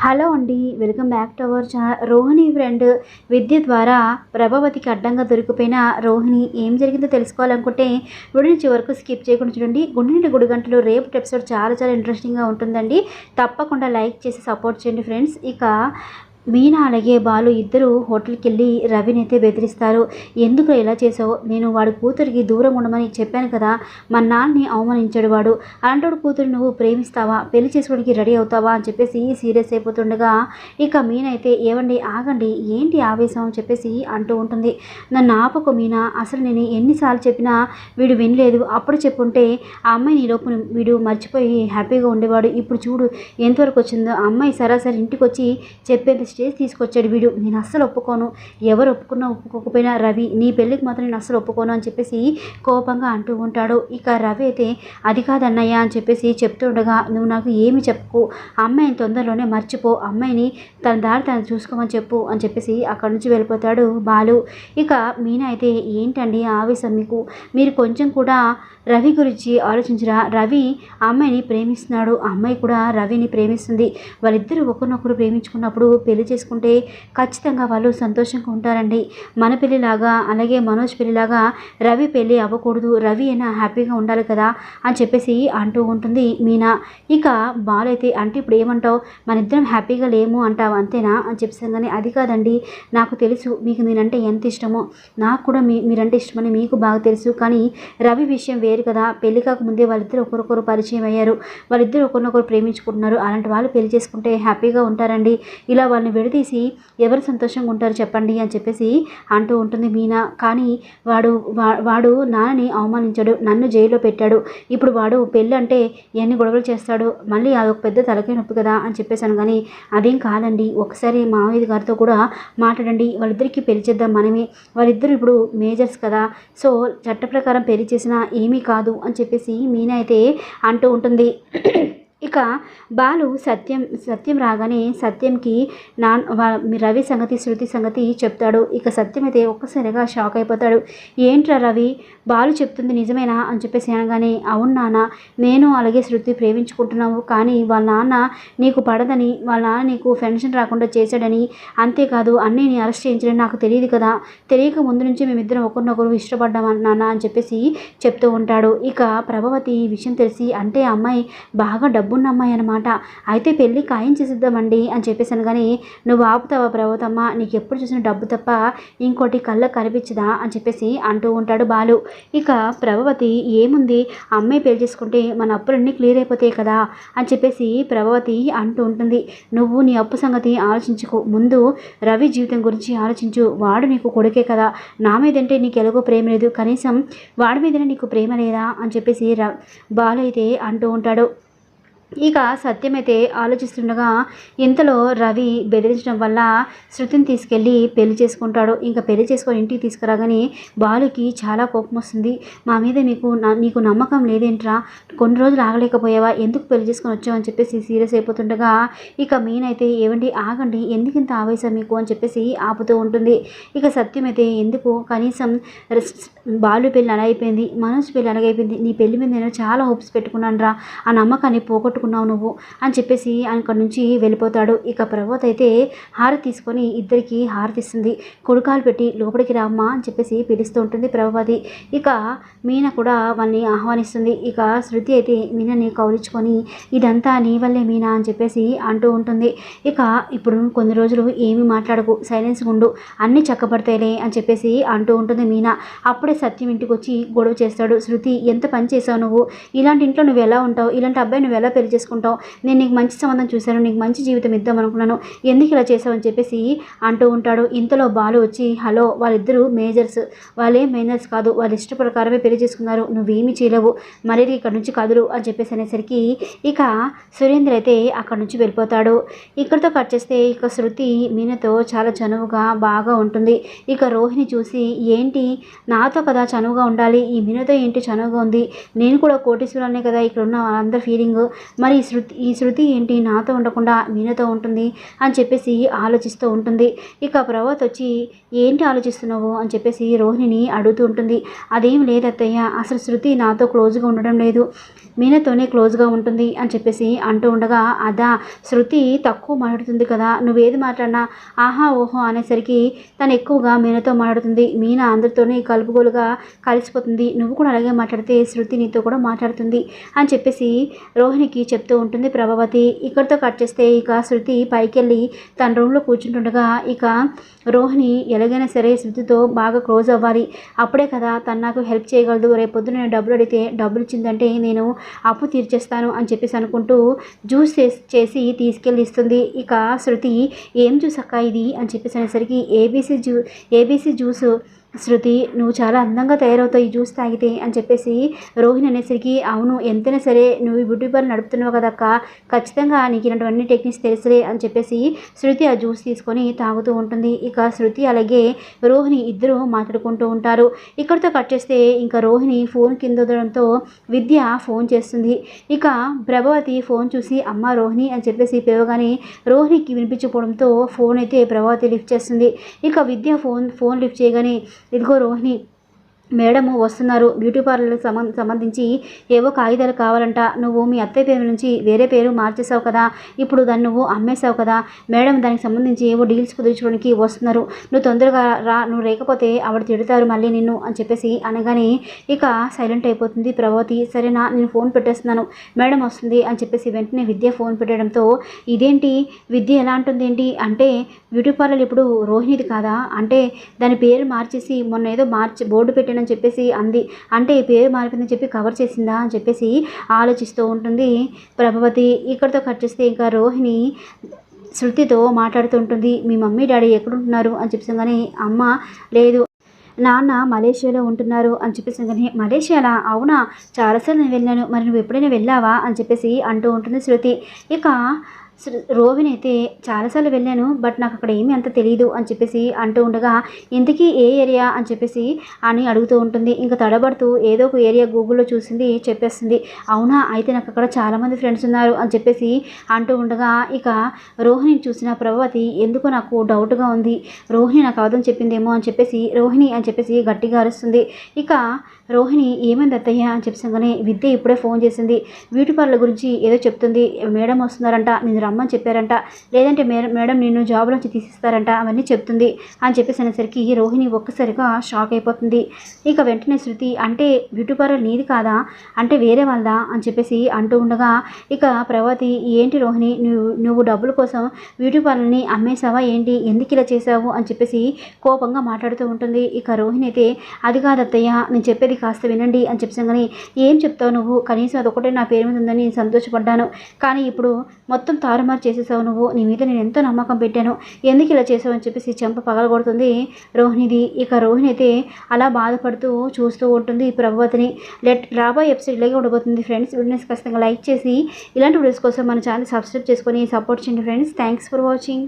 Hello అండి, welcome back to our channel. Rohini friend Vidya ద్వారా ప్రభావతికి అడ్డంగా దొరికిపోయిన రోహిణి ఏం జరిగిందో తెలుసుకోవాలనుకుంటే వీడియోని చివరకు స్కిప్ చేయకుండా చూడండి. గుండె నిండా గుడి గంటలు రేపు ఎపిసోడ్ చాలా చాలా ఇంట్రెస్టింగ్గా ఉంటుందండి. తప్పకుండా లైక్ చేసి సపోర్ట్ చేయండి ఫ్రెండ్స్. ఇక మీనా అలాగే బాలు ఇద్దరు హోటల్కి వెళ్ళి రవిని అయితే బెదిరిస్తారు. ఎందుకు ఇలా చేసావు, నేను వాడి కూతురికి దూరం ఉండమని చెప్పాను కదా, మా నాన్నని అవమానించాడు వాడు, అలాంటి కూతురు నువ్వు ప్రేమిస్తావా, పెళ్లి చేసుకోవడానికి రెడీ అవుతావా అని చెప్పేసి సీరియస్ అయిపోతుండగా ఇక మీనా అయితే ఏవండి ఆగండి, ఏంటి ఆవేశం అని చెప్పేసి అంటూ ఉంటుంది. నన్ను ఆపకు మీనా, అసలు నేను ఎన్నిసార్లు చెప్పినా వీడు వినలేదు. అప్పుడు చెప్పుంటే ఆ అమ్మాయి నీ లోపు వీడు మర్చిపోయి హ్యాపీగా ఉండేవాడు. ఇప్పుడు చూడు ఎంతవరకు వచ్చిందో, ఆ అమ్మాయి సరాసరి ఇంటికి వచ్చి చెప్పేది స్టేజ్ తీసుకొచ్చాడు వీడు. నేను అస్సలు ఒప్పుకోను, ఎవరు ఒప్పుకున్నా ఒప్పుకోకపోయినా రవి నీ పెళ్ళికి మాత్రం నేను అస్సలు ఒప్పుకోను అని చెప్పేసి కోపంగా అంటూ ఉంటాడు. ఇక రవి అయితే అది కాదన్నయ్య అని చెప్పేసి చెప్తుండగా నువ్వు నాకు ఏమి చెప్పు, అమ్మాయిని తొందరలోనే మర్చిపో, అమ్మాయిని తన దారి తను చూసుకోమని చెప్పు అని చెప్పేసి అక్కడి నుంచి వెళ్ళిపోతాడు బాలు. ఇక మీనా అయితే ఏంటండి ఆవేశం మీకు, మీరు కొంచెం కూడా రవి గురించి ఆలోచించరా, రవి అమ్మాయిని ప్రేమిస్తున్నాడు, అమ్మాయి కూడా రవిని ప్రేమిస్తుంది, వాళ్ళిద్దరూ ఒకరినొకరు ప్రేమించుకున్నప్పుడు పెళ్లి చేసుకుంటే ఖచ్చితంగా వాళ్ళు సంతోషంగా ఉంటారండి. మన పెళ్ళిలాగా అలాగే మనోజ్ పెళ్ళిలాగా రవి పెళ్ళి అవ్వకూడదు, రవి అయినా హ్యాపీగా ఉండాలి కదా అని చెప్పేసి అంటూ ఉంటుంది మీనా. ఇక బాలు అయితే అంటే ఇప్పుడు ఏమంటావు, మన ఇద్దరం హ్యాపీగా లేము అంటావు అంతేనా అని చెప్పేసి కానీ అది కాదండి, నాకు తెలుసు మీకు నేనంటే ఎంత ఇష్టమో, నాకు కూడా మీరంటే ఇష్టమని మీకు బాగా తెలుసు, కానీ రవి విషయం వేరు కదా, పెళ్లి కాకముందే వాళ్ళిద్దరు ఒకరికొకరు పరిచయం అయ్యారు, వాళ్ళిద్దరు ఒకరినొకరు ప్రేమించుకుంటున్నారు, అలాంటి వాళ్ళు పెళ్లి చేసుకుంటే హ్యాపీగా ఉంటారండి, ఇలా వాళ్ళని విడదీసి ఎవరు సంతోషంగా ఉంటారు చెప్పండి అని చెప్పేసి అంటూ ఉంటుంది మీనా. కానీ వాడు నాన్నని అవమానించాడు, నన్ను జైల్లో పెట్టాడు, ఇప్పుడు వాడు పెళ్ళి అంటే ఎన్ని గొడవలు చేస్తాడు, మళ్ళీ అదొక పెద్ద తలకే నొప్పి కదా అని చెప్పేశాను. కానీ అదేం కాదండి, ఒకసారి మామయ్య గారితో కూడా మాట్లాడండి, వాళ్ళిద్దరికీ పెళ్లి చేద్దాం మనమే, వాళ్ళిద్దరు ఇప్పుడు మేజర్స్ కదా, సో చట్ట ప్రకారం పెళ్లి చేసినా ఏమీ కాదు అని చెప్పేసి మీనా అయితే అంటూ ఉంటుంది. ఇక బాలు సత్యం రాగానే సత్యంకి రవి సంగతి శృతి సంగతి చెప్తాడు. ఇక సత్యం అయితే ఒక్కసారిగా షాక్ అయిపోతాడు. ఏంట్రా రవి, బాలు చెప్తుంది నిజమేనా అని చెప్పేసి అనగానే అవును నాన్న, నేను అలాగే శృతి ప్రేమించుకుంటున్నాము, కానీ వాళ్ళ నాన్న నీకు పడదని, వాళ్ళ నాన్న నీకు పెన్షన్ రాకుండా చేశాడని, అంతేకాదు అన్నయ్యని అరెస్ట్ చేయించడని నాకు తెలియదు కదా, తెలియక ముందు నుంచి మేమిద్దరం ఒకరినొకరు ఇష్టపడ్డాం నాన్న అని చెప్పేసి చెప్తూ ఉంటాడు. ఇక ప్రభావతి ఈ విషయం తెలిసి అంటే అమ్మాయి బాగా డబ్బున్న అమ్మాయి అనమాట, అయితే పెళ్ళి ఖాయం చేసిద్దామండి అని చెప్పేసాను. కానీ నువ్వు ఆపుతావా ప్రభావతమ్మ, నీకు ఎప్పుడు చూసిన డబ్బు తప్ప ఇంకోటి కళ్ళకు కనిపించదా అని చెప్పేసి అంటూ ఉంటాడు బాలు. ఇక ప్రభావతి ఏముంది, అమ్మాయి పెళ్లి చేసుకుంటే మన అప్పులన్నీ క్లియర్ అయిపోతాయి కదా అని చెప్పేసి ప్రభావతి అంటూ ఉంటుంది. నువ్వు నీ అప్పు సంగతి ఆలోచించుకో, ముందు రవి జీవితం గురించి ఆలోచించు, వాడు నీకు కొడుకే కదా, నా మీదంటే నీకు ఎలాగో ప్రేమ లేదు, కనీసం వాడి మీదనే నీకు ప్రేమ లేదా అని చెప్పేసి బాలు అయితే అంటూ ఉంటాడు. ఇక సత్యమైతే ఆలోచిస్తుండగా ఇంతలో రవి బెదిరించడం వల్ల శృతిని తీసుకెళ్ళి పెళ్లి చేసుకుంటాడు. ఇంకా పెళ్లి చేసుకొని ఇంటికి తీసుకురాగానే బాలుకి చాలా కోపం వస్తుంది. మా మీద నీకు నమ్మకం లేదేంట్రా, కొన్ని రోజులు ఆగలేకపోయావా, ఎందుకు పెళ్లి చేసుకొని వచ్చావు అని చెప్పేసి సీరియస్ అయిపోతుండగా ఇక మీనైతే ఏవండి ఆగండి, ఎందుకు ఇంత ఆవేశం మీకు అని చెప్పేసి ఆపుతూ ఉంటుంది. ఇక సత్యమైతే ఎందుకు, కనీసం బాలు పెళ్ళి అలాగైపోయింది, మనోజ్ పెళ్ళి అలాగైపోయింది, నీ పెళ్లి మీద నేను చాలా హోప్స్ పెట్టుకున్నాను రా, ఆ నమ్మకాన్ని పోగొట్టుకున్నావు నువ్వు అని చెప్పేసి అక్కడి నుంచి వెళ్ళిపోతాడు. ఇక ప్రభావతి అయితే హారతి తీసుకొని ఇద్దరికి హారతి ఇస్తుంది. కొడుకాలు పెట్టి లోపలికి రామ్మా అని చెప్పేసి పిలుస్తూ ఉంటుంది ప్రభావతి. ఇక మీనా కూడా వాళ్ళని ఆహ్వానిస్తుంది. ఇక శృతి అయితే మీనాని కౌలించుకొని ఇదంతా నీ వల్లే మీనా అని చెప్పేసి అంటూ ఉంటుంది. ఇక ఇప్పుడు కొన్ని రోజులు ఏమీ మాట్లాడకు, సైలెన్స్గా ఉండు, అన్నీ చక్కబడతాయిలే అని చెప్పేసి అంటూ ఉంటుంది మీనా. అప్పుడే సత్యం ఇంటికి వచ్చి గొడవ చేస్తాడు. శృతి ఎంత పని చేసావు నువ్వు, ఇలాంటి ఇంట్లో నువ్వు ఎలా ఉంటావు, ఇలాంటి అబ్బాయి నువ్వు ఎలా పెళ్లి చేసుకుంటావు, నేను నీకు మంచి సంబంధం చూశాను, నీకు మంచి జీవితం ఇద్దాం అనుకున్నాను, ఎందుకు ఇలా చేసావని చెప్పేసి అంటూ ఉంటాడు. ఇంతలో బాలు వచ్చి హలో, వాళ్ళిద్దరూ మేజర్స్, వాళ్ళే మైనర్స్ కాదు, వాళ్ళ ఇష్ట ప్రకారమే పెళ్లి చేసుకున్నారు, నువ్వేమీ చేయలేవు, మరి ఇక్కడ నుంచి కదులు అని చెప్పేసి అనేసరికి ఇక సురేంద్ర అయితే అక్కడి నుంచి వెళ్ళిపోతాడు. ఇక్కడితో కట్ చేస్తే ఇక శృతి మీనతో చాలా చనువుగా బాగా ఉంటుంది. ఇక రోహిణి చూసి ఏంటి నాతో కదా చనువుగా ఉండాలి, ఈ మీనతో ఏంటి చనువుగా ఉంది, నేను కూడా కోటీశ్వరాలనే కదా ఇక్కడ ఉన్న వాళ్ళందరూ ఫీలింగ్, మరి ఈ శృతి ఏంటి నాతో ఉండకుండా మీనతో ఉంటుంది అని చెప్పేసి ఆలోచిస్తూ ఉంటుంది. ఇక ప్రభావతి వచ్చి ఏంటి ఆలోచిస్తున్నావు అని చెప్పేసి రోహిణిని అడుగుతూ ఉంటుంది. అదేం లేదత్తయ్య, అసలు శృతి నాతో క్లోజ్గా ఉండడం లేదు, మీనతోనే క్లోజ్గా ఉంటుంది అని చెప్పేసి అంటూ ఉండగా, అదా శృతి తక్కువ మాట్లాడుతుంది కదా, నువ్వేది మాట్లాడినా ఆహా ఓహో అనేసరికి తను ఎక్కువగా మీనతో మాట్లాడుతుంది, మీన అందరితోనే కలుపుగోలుగా కలిసిపోతుంది, నువ్వు కూడా అలాగే మాట్లాడితే శృతి నీతో కూడా మాట్లాడుతుంది అని చెప్పేసి రోహిణికి చెప్తూ ఉంటుంది ప్రభావతి. ఇక్కడితో కట్ చేస్తే ఇక శృతి పైకి వెళ్ళి తన రూమ్లో కూర్చుంటుండగా ఇక రోహిణి ఎలాగైనా సరే శృతితో బాగా క్లోజ్ అవ్వాలి, అప్పుడే కదా తను నాకు హెల్ప్ చేయగలదు, రేపొద్దు నేను డబ్బులు అడిగితే డబ్బులు ఇచ్చిందంటే నేను అప్పు తీర్చేస్తాను అని చెప్పేసి అనుకుంటూ జ్యూస్ చేసి తీసుకెళ్ళి ఇస్తుంది. ఇక శృతి ఏం జ్యూస్ అక్క ఇది అని చెప్పేసి అనేసరికి ఏబీసీ జ్యూస్, శృతి నువ్వు చాలా అందంగా తయారవుతావు ఈ జ్యూస్ తాగితే అని చెప్పేసి రోహిణి అనేసరికి, అవును ఎంతైనా సరే నువ్వు బ్యూటీ పార్లర్ నడుపుతున్నావు కదక్క, ఖచ్చితంగా నీకు ఇలాంటివన్నీ టెక్నిక్స్ తెలుసులే అని చెప్పేసి శృతి ఆ జ్యూస్ తీసుకొని తాగుతూ ఉంటుంది. ఇక శృతి అలాగే రోహిణి ఇద్దరు మాట్లాడుకుంటూ ఉంటారు. ఇక్కడితో కట్ చేస్తే ఇంకా రోహిణి ఫోన్ కింద వదలడంతో విద్య ఫోన్ చేస్తుంది. ఇక ప్రభావతి ఫోన్ చూసి అమ్మ రోహిణి అని చెప్పేసి పిలవగానే రోహిణికి వినిపించకపోవడంతో ఫోన్ అయితే ప్రభావతి లిఫ్ట్ చేస్తుంది. ఇక విద్య ఫోన్ లిఫ్ట్ చేయగానే, ఇదిగో రోహిణి మేడము వస్తున్నారు, బ్యూటీ పార్లర్కి సంబంధించి ఏవో కాగితాలు కావాలంట, నువ్వు మీ అత్తయ్య పేరు నుంచి వేరే పేరు మార్చేసావు కదా, ఇప్పుడు దాన్ని నువ్వు అమ్మేసావు కదా, మేడం దానికి సంబంధించి ఏవో డీల్స్ కుదుర్చడానికి వస్తున్నారు, నువ్వు తొందరగా రా, నువ్వు లేకపోతే ఆవిడ తిడతారు మళ్ళీ నిన్ను అని చెప్పేసి అనగానే ఇక సైలెంట్ అయిపోతుంది ప్రభావతి. సరేనా నేను ఫోన్ పెట్టేస్తున్నాను, మేడం వస్తుంది అని చెప్పేసి వెంటనే విద్య ఫోన్ పెట్టడంతో, ఇదేంటి విద్య ఎలా అంటుంది ఏంటి అంటే, బ్యూటీ పార్లర్ ఇప్పుడు రోహిణిది కాదా అంటే దాని పేరు మార్చేసి మొన్న ఏదో బోర్డు పెట్టిన అని చెప్పేసి అంది, అంటే ఈ పేరు మారిపోయిందని చెప్పి కవర్ చేసిందా అని చెప్పేసి ఆలోచిస్తూ ఉంటుంది ప్రభావతి. ఇక్కడితో కట్ చేస్తే ఇంకా రోహిణి శృతితో మాట్లాడుతూ ఉంటుంది. మీ మమ్మీ డాడీ ఎక్కడుంటున్నారు అని చెప్పేసి, అమ్మ లేదు నాన్న మలేషియాలో ఉంటున్నారు అని చెప్పేసి, కానీ మలేషియాలా, అవునా చాలాసార్లు నేను వెళ్ళాను, మరి నువ్వు ఎప్పుడైనా వెళ్ళావా అని చెప్పేసి అంటూ ఉంటుంది శృతి. ఇక రోహిణి అయితే చాలాసార్లు వెళ్ళాను, బట్ నాకు అక్కడ ఏమీ అంత తెలియదు అని చెప్పేసి అంటూ ఉండగా, ఇంతకీ ఏ ఏరియా అని చెప్పేసి అని అడుగుతూ ఉంటుంది. ఇంకా తడబడుతూ ఏదో ఒక ఏరియా గూగుల్లో చూసింది చెప్పేస్తుంది. అవునా అయితే నాకు అక్కడ చాలామంది ఫ్రెండ్స్ ఉన్నారు అని చెప్పేసి అంటూ ఉండగా ఇక రోహిణిని చూసిన ప్రభావతి ఎందుకో నాకు డౌట్గా ఉంది, రోహిణి నాకు అవధం చెప్పిందేమో అని చెప్పేసి రోహిణి అని చెప్పేసి గట్టిగా అరుస్తుంది. ఇక రోహిణి ఏమైంది అత్తయ్య అని చెప్పేసి విద్య ఇప్పుడే ఫోన్ చేసింది, బ్యూటీ పార్లర్ గురించి ఏదో చెప్తుంది, మేడం వస్తున్నారంట, నేను రమ్మని చెప్పారంట, లేదంటే మేడం నిన్ను జాబ్ నుంచి తీసిస్తారంట, అవన్నీ చెప్తుంది అని చెప్పేసి అనేసరికి రోహిణి ఒక్కసారిగా షాక్ అయిపోతుంది. ఇక వెంటనే శృతి, అంటే బ్యూటీ పార్లర్ నీది కాదా అంటే వేరే వాళ్ళదా అని చెప్పేసి అంటూ ఉండగా ఇక ప్రభావతి, ఏంటి రోహిణి నువ్వు డబ్బుల కోసం బ్యూటీ పార్లర్ని అమ్మేసావా ఏంటి, ఎందుకు ఇలా చేసావు అని చెప్పేసి కోపంగా మాట్లాడుతూ ఉంటుంది. ఇక రోహిణి అయితే, అది కాదు అత్తయ్య నేను చెప్పేది కాస్త వినండి అని చెప్పేసి, ఏం చెప్తావు నువ్వు, కనీసం అదొకటే నా పేరు మీద ఉందని సంతోషపడ్డాను, కానీ ఇప్పుడు మొత్తం తారుమారు చేసేసావు నువ్వు, నీ మీద నేను ఎంతో నమ్మకం పెట్టాను, ఎందుకు ఇలా చేసావు అని చెప్పేసి చెంప పగలగొడుతుంది రోహిణిది. ఇక రోహిణి అయితే అలా బాధపడుతూ చూస్తూ ఉంటుంది ప్రభావతిని. రాబోయే ఎపిసోడ్ ఇలాగే ఉండబోతుంది ఫ్రెండ్స్. వీడియోస్ ఖచ్చితంగా లైక్ చేసి ఇలాంటి వీడియోస్ కోసం మన ఛానల్ సబ్స్క్రైబ్ చేసుకొని సపోర్ట్ చేయండి ఫ్రెండ్స్. Thanks for watching.